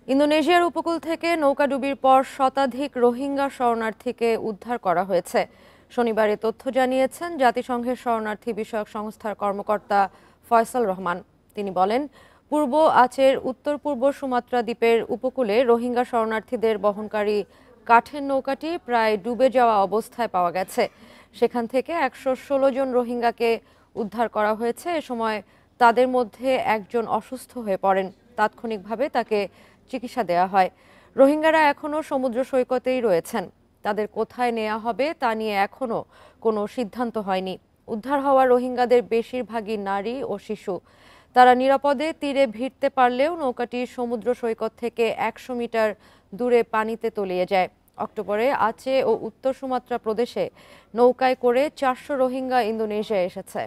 ইন্দোনেশিয়ার উপকূল থেকে নৌকাডুবির পর শতাধিক রোহিঙ্গা শরণার্থীকে উদ্ধার করা হয়েছে। শনিবার এ তথ্য জানিয়েছেন জাতিসংঘের শরণার্থী বিষয়ক সংস্থার কর্মকর্তা ফয়সাল রহমান। তিনি বলেন, পূর্ব আচের উত্তর পূর্ব সুমাত্রা দ্বীপের উপকূলে রোহিঙ্গা শরণার্থীদের বহনকারী কাঠের নৌকাটি প্রায় ডুবে যাওয়া অবস্থায় পাওয়া গেছে। সেখান থেকে ১১৬ জন রোহিঙ্গাকে উদ্ধার করা হয়েছে। এ সময় তাদের মধ্যে একজন অসুস্থ হয়ে পড়েন। তাৎক্ষণিকভাবে তাকে চিকিৎসা দেওয়া হয়। রোহিঙ্গারা এখনও সমুদ্র সৈকতেই রয়েছেন। তাদের কোথায় নেওয়া হবে তা নিয়ে এখনও কোনো সিদ্ধান্ত হয়নি। উদ্ধার হওয়া রোহিঙ্গাদের বেশিরভাগই নারী ও শিশু। তারা নিরাপদে তীরে ভিড়তে পারলেও নৌকাটি সমুদ্র সৈকত থেকে ১০০ মিটার দূরে পানিতে তলিয়ে যায়। অক্টোবরে আচে ও উত্তর সুমাত্রা প্রদেশে নৌকায় করে ৪০০ রোহিঙ্গা ইন্দোনেশিয়ায় এসেছে।